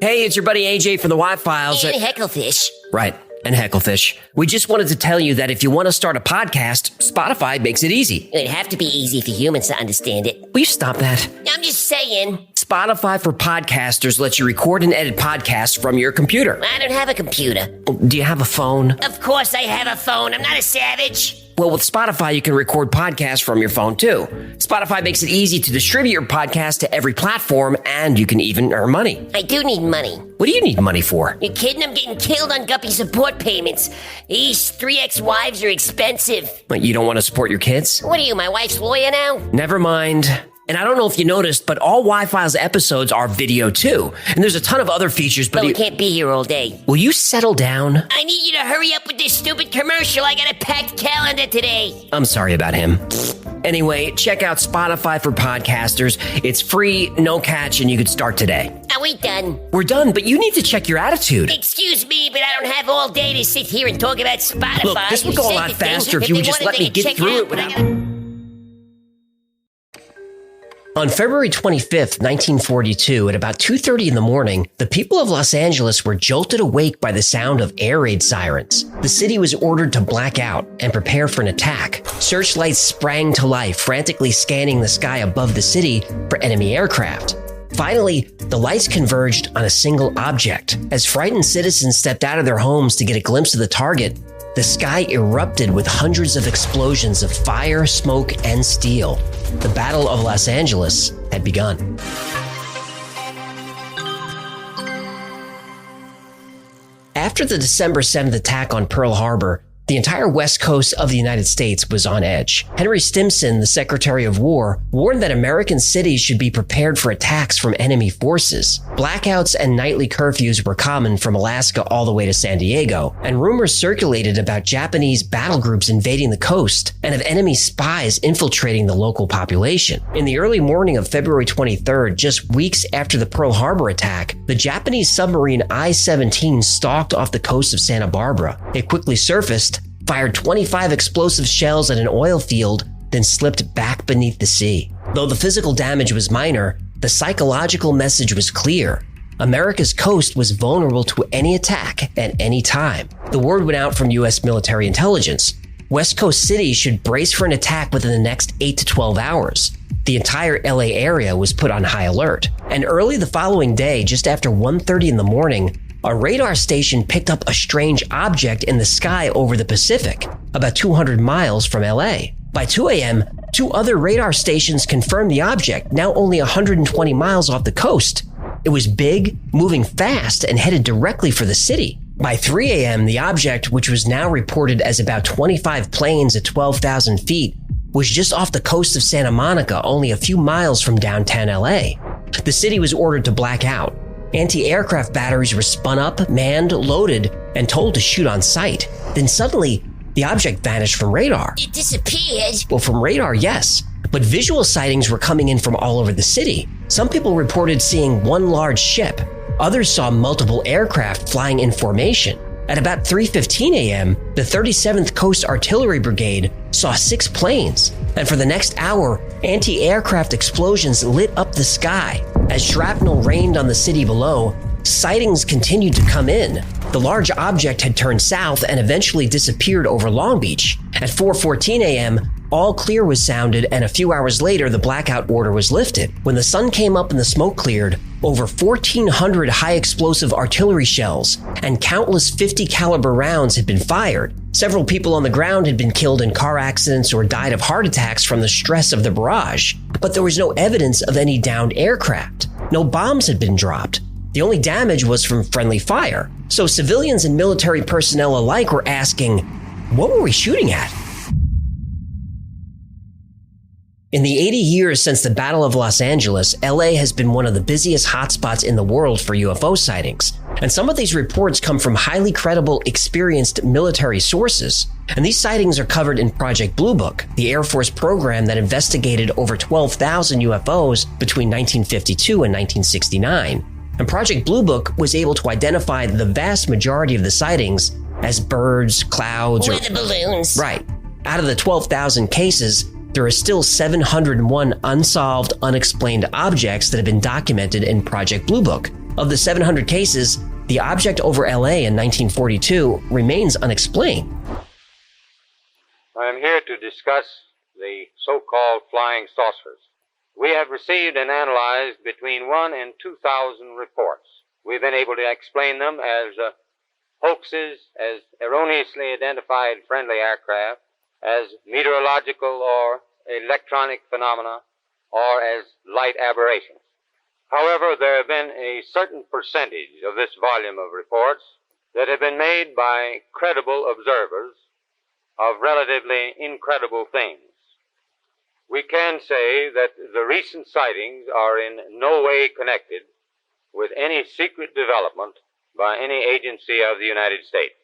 Hey, it's your buddy AJ from the Y-Files. And Hecklefish. Right, and Hecklefish. We just wanted to tell you that if you want to start a podcast, Spotify makes it easy. It'd have to be easy for humans to understand it. Will you stop that? I'm just saying. Spotify for podcasters lets you record and edit podcasts from your computer. I don't have a computer. Do you have a phone? Of course I have a phone. I'm not a savage. Well, with Spotify, you can record podcasts from your phone, too. Spotify makes it easy to distribute your podcast to every platform, and you can even earn money. I do need money. What do you need money for? You kidding? I'm getting killed on Guppy support payments. These 3 ex-wives are expensive. What, you don't want to support your kids? What are you, my wife's lawyer now? Never mind. And I don't know if you noticed, but all Y-Files episodes are video, too. And there's a ton of other features, but we can't be here all day. Will you settle down? I need you to hurry up with this stupid commercial. I got a packed calendar today. I'm sorry about him. Anyway, check out Spotify for podcasters. It's free, no catch, and you could start today. Are we done? We're done, but you need to check your attitude. Excuse me, but I don't have all day to sit here and talk about Spotify. Look, this would go a lot faster if you would just let me get through it without... On February 25th, 1942, at about 2:30 in the morning, the people of Los Angeles were jolted awake by the sound of air raid sirens. The city was ordered to black out and prepare for an attack. Searchlights sprang to life, frantically scanning the sky above the city for enemy aircraft. Finally, the lights converged on a single object. As frightened citizens stepped out of their homes to get a glimpse of the target, the sky erupted with hundreds of explosions of fire, smoke, and steel. The Battle of Los Angeles had begun. After the December 7th attack on Pearl Harbor, the entire west coast of the United States was on edge. Henry Stimson, the Secretary of War, warned that American cities should be prepared for attacks from enemy forces. Blackouts and nightly curfews were common from Alaska all the way to San Diego, and rumors circulated about Japanese battle groups invading the coast and of enemy spies infiltrating the local population. In the early morning of February 23rd, just weeks after the Pearl Harbor attack, the Japanese submarine I-17 stalked off the coast of Santa Barbara. It quickly surfaced, fired 25 explosive shells at an oil field, then slipped back beneath the sea. Though the physical damage was minor, the psychological message was clear. America's coast was vulnerable to any attack at any time. The word went out from U.S. military intelligence. West Coast cities should brace for an attack within the next 8 to 12 hours. The entire LA area was put on high alert. And early the following day, just after 1:30 in the morning, a radar station picked up a strange object in the sky over the Pacific, about 200 miles from LA. By 2 a.m., 2 other radar stations confirmed the object, now only 120 miles off the coast. It was big, moving fast, and headed directly for the city. By 3 a.m., the object, which was now reported as about 25 planes at 12,000 feet, was just off the coast of Santa Monica, only a few miles from downtown LA. The city was ordered to black out. Anti-aircraft batteries were spun up, manned, loaded, and told to shoot on sight. Then suddenly, the object vanished from radar. It disappeared? Well, from radar, yes. But visual sightings were coming in from all over the city. Some people reported seeing one large ship. Others saw multiple aircraft flying in formation. At about 3:15 a.m., the 37th Coast Artillery Brigade saw 6 planes. And for the next hour, anti-aircraft explosions lit up the sky. As shrapnel rained on the city below, sightings continued to come in. The large object had turned south and eventually disappeared over Long Beach. At 4:14 a.m., all clear was sounded, and a few hours later, the blackout order was lifted. When the sun came up and the smoke cleared, over 1,400 high-explosive artillery shells and countless 50 caliber rounds had been fired. Several people on the ground had been killed in car accidents or died of heart attacks from the stress of the barrage. But there was no evidence of any downed aircraft. No bombs had been dropped. The only damage was from friendly fire. So civilians and military personnel alike were asking, what were we shooting at? In the 80 years since the Battle of Los Angeles, LA has been one of the busiest hotspots in the world for UFO sightings. And some of these reports come from highly credible, experienced military sources. And these sightings are covered in Project Blue Book, the Air Force program that investigated over 12,000 UFOs between 1952 and 1969. And Project Blue Book was able to identify the vast majority of the sightings as birds, clouds, or the balloons. Right. Out of the 12,000 cases, there are still 701 unsolved, unexplained objects that have been documented in Project Blue Book. Of the 700 cases, the object over LA in 1942 remains unexplained. I am here to discuss the so-called flying saucers. We have received and analyzed between 1 and 2,000 reports. We've been able to explain them as hoaxes, as erroneously identified friendly aircraft, as meteorological or electronic phenomena, or as light aberrations. However, there have been a certain percentage of this volume of reports that have been made by credible observers of relatively incredible things. We can say that the recent sightings are in no way connected with any secret development by any agency of the United States.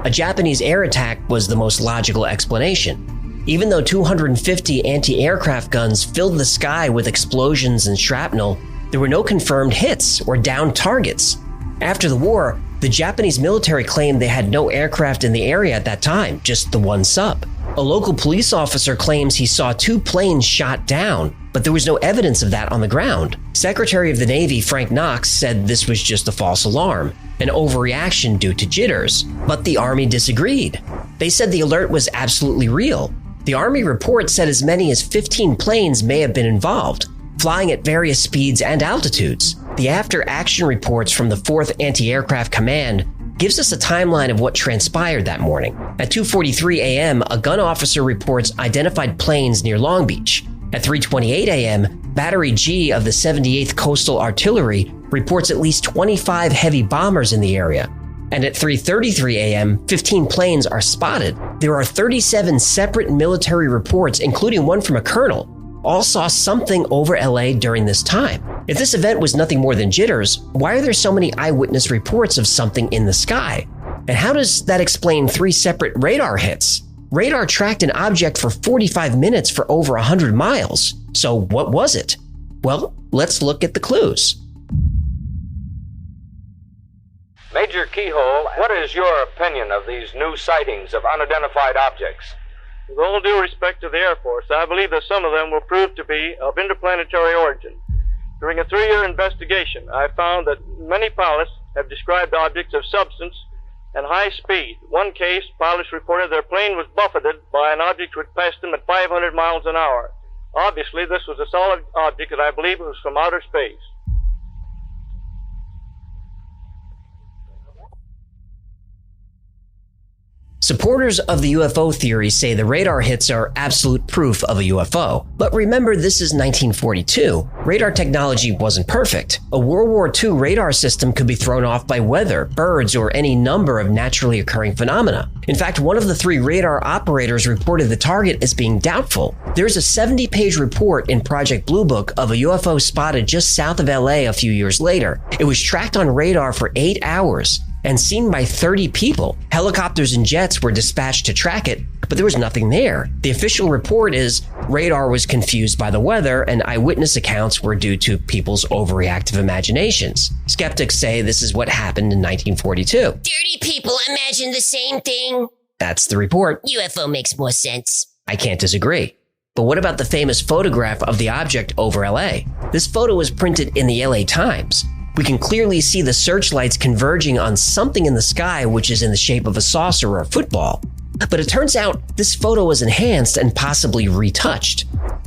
A Japanese air attack was the most logical explanation. Even though 250 anti-aircraft guns filled the sky with explosions and shrapnel, there were no confirmed hits or downed targets. After the war, the Japanese military claimed they had no aircraft in the area at that time, just the one sub. A local police officer claims he saw 2 planes shot down, but there was no evidence of that on the ground. Secretary of the Navy Frank Knox said this was just a false alarm, an overreaction due to jitters, but the Army disagreed. They said the alert was absolutely real. The Army report said as many as 15 planes may have been involved, flying at various speeds and altitudes. The after-action reports from the 4th Anti-Aircraft Command gives us a timeline of what transpired that morning. At 2:43 a.m., a gun officer reports identified planes near Long Beach. At 3:28 a.m., Battery G of the 78th Coastal Artillery reports at least 25 heavy bombers in the area. And at 3:33 a.m., 15 planes are spotted. There are 37 separate military reports, including one from a colonel, all saw something over LA during this time. If this event was nothing more than jitters, why are there so many eyewitness reports of something in the sky? And how does that explain 3 separate radar hits? Radar tracked an object for 45 minutes for over 100 miles. So what was it? Well, let's look at the clues. Major Keyhole, what is your opinion of these new sightings of unidentified objects? With all due respect to the Air Force, I believe that some of them will prove to be of interplanetary origin. During a 3-year investigation, I found that many pilots have described objects of substance and high speed. One case, pilots reported their plane was buffeted by an object which passed them at 500 miles an hour. Obviously, this was a solid object that I believe was from outer space. Supporters of the UFO theory say the radar hits are absolute proof of a UFO. But remember, this is 1942. Radar technology wasn't perfect. A World War II radar system could be thrown off by weather, birds, or any number of naturally occurring phenomena. In fact, one of the 3 radar operators reported the target as being doubtful. There's a 70-page report in Project Blue Book of a UFO spotted just south of LA a few years later. It was tracked on radar for 8 hours and seen by 30 people. Helicopters and jets were dispatched to track it, but there was nothing there. The official report is radar was confused by the weather and eyewitness accounts were due to people's overreactive imaginations. Skeptics say this is what happened in 1942. Dirty people imagine the same thing. That's the report. UFO makes more sense. I can't disagree. But what about the famous photograph of the object over LA? This photo was printed in the LA Times. We can clearly see the searchlights converging on something in the sky which is in the shape of a saucer or a football. But it turns out this photo was enhanced and possibly retouched.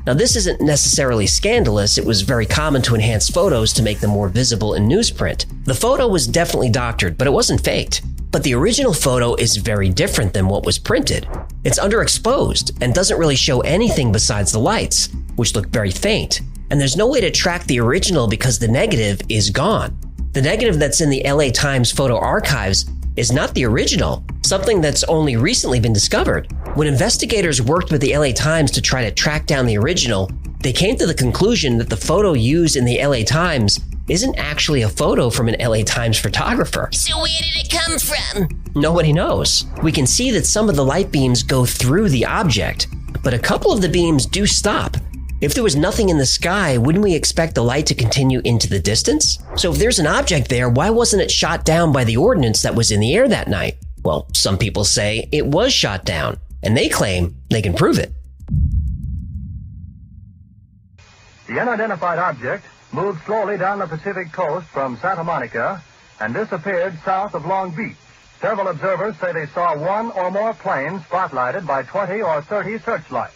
Now, this isn't necessarily scandalous. It was very common to enhance photos to make them more visible in newsprint. The photo was definitely doctored, but it wasn't faked. But the original photo is very different than what was printed. It's underexposed and doesn't really show anything besides the lights, which look very faint. And there's no way to track the original because the negative is gone. The negative that's in the LA Times photo archives is not the original, something that's only recently been discovered. When investigators worked with the LA Times to try to track down the original, they came to the conclusion that the photo used in the LA Times isn't actually a photo from an LA Times photographer. So where did it come from? Nobody knows. We can see that some of the light beams go through the object, but a couple of the beams do stop. If there was nothing in the sky, wouldn't we expect the light to continue into the distance? So if there's an object there, why wasn't it shot down by the ordnance that was in the air that night? Well, some people say it was shot down, and they claim they can prove it. The unidentified object moved slowly down the Pacific coast from Santa Monica and disappeared south of Long Beach. Several observers say they saw one or more planes spotlighted by 20 or 30 searchlights.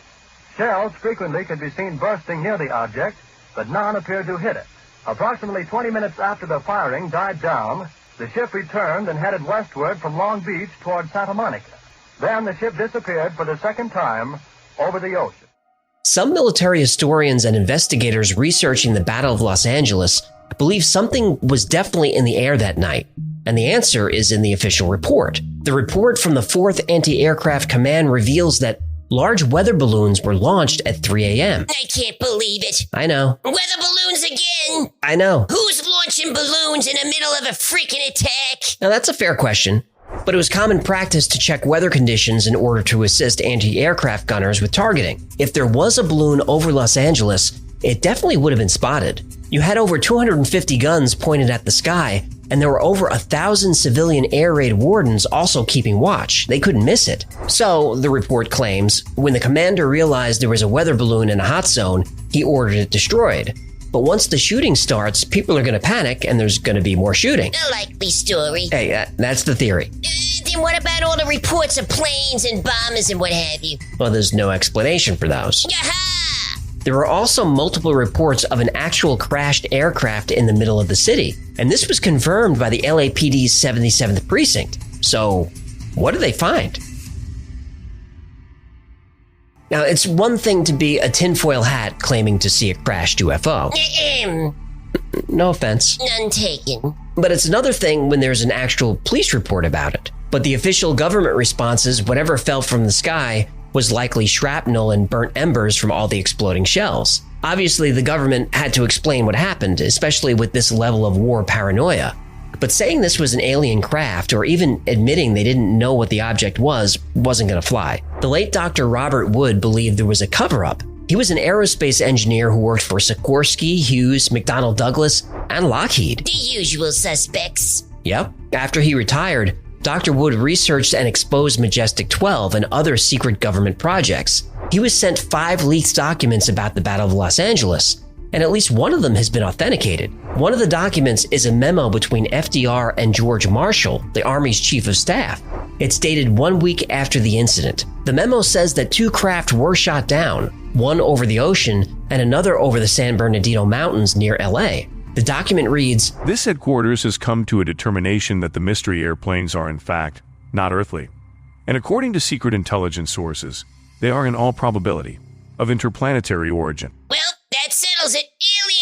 Shells frequently could be seen bursting near the object, but none appeared to hit it. Approximately 20 minutes after the firing died down, the ship returned and headed westward from Long Beach toward Santa Monica. Then the ship disappeared for the second time over the ocean. Some military historians and investigators researching the Battle of Los Angeles believe something was definitely in the air that night, and the answer is in the official report. The report from the 4th Anti-Aircraft Command reveals that large weather balloons were launched at 3 a.m. I can't believe it. I know. Weather balloons again? I know. Who's launching balloons in the middle of a freaking attack? Now that's a fair question, but it was common practice to check weather conditions in order to assist anti-aircraft gunners with targeting. If there was a balloon over Los Angeles, it definitely would have been spotted. You had over 250 guns pointed at the sky, and there were over 1,000 civilian air raid wardens also keeping watch. They couldn't miss it. So, the report claims, when the commander realized there was a weather balloon in a hot zone, he ordered it destroyed. But once the shooting starts, people are going to panic and there's going to be more shooting. A likely story. Hey, that's the theory. Then what about all the reports of planes and bombers and what have you? Well, there's no explanation for those. Yaha! There were also multiple reports of an actual crashed aircraft in the middle of the city, and this was confirmed by the LAPD's 77th Precinct. So, what did they find? Now, it's one thing to be a tinfoil hat claiming to see a crashed UFO. No offense. None taken. But it's another thing when there's an actual police report about it. But the official government response is whatever fell from the sky was likely shrapnel and burnt embers from all the exploding shells. Obviously, the government had to explain what happened, especially with this level of war paranoia. But saying this was an alien craft, or even admitting they didn't know what the object was, wasn't going to fly. The late Dr. Robert Wood believed there was a cover-up. He was an aerospace engineer who worked for Sikorsky, Hughes, McDonnell Douglas, and Lockheed. The usual suspects. Yep. After he retired, Dr. Wood researched and exposed Majestic 12 and other secret government projects. He was sent 5 leaked documents about the Battle of Los Angeles, and at least one of them has been authenticated. One of the documents is a memo between FDR and George Marshall, the Army's chief of staff. It's dated 1 week after the incident. The memo says that 2 craft were shot down, one over the ocean and another over the San Bernardino Mountains near LA. The document reads, "This headquarters has come to a determination that the mystery airplanes are in fact not earthly. And according to secret intelligence sources, they are in all probability of interplanetary origin." Well, that settles it.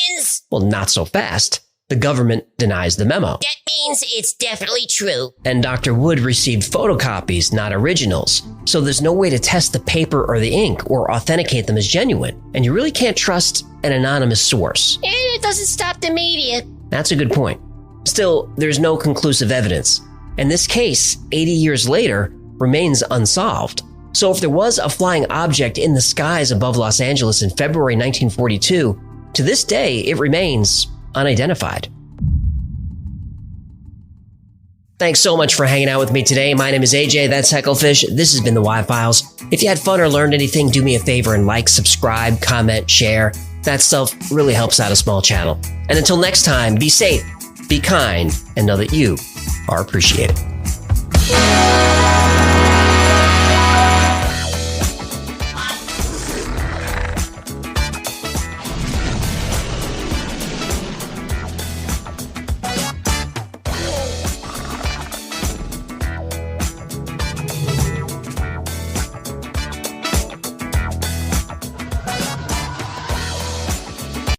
Aliens! Well, not so fast. The government denies the memo. That means it's definitely true. And Dr. Wood received photocopies, not originals. So there's no way to test the paper or the ink or authenticate them as genuine. And you really can't trust an anonymous source. And it doesn't stop the media. That's a good point. Still, there's no conclusive evidence. And this case, 80 years later, remains unsolved. So if there was a flying object in the skies above Los Angeles in February 1942, to this day, it remains unidentified. Thanks so much for hanging out with me today. My name is AJ, that's Hecklefish. This has been the Y-Files. If you had fun or learned anything, do me a favor and like, subscribe, comment, share. That stuff really helps out a small channel. And until next time, be safe, be kind, and know that you are appreciated.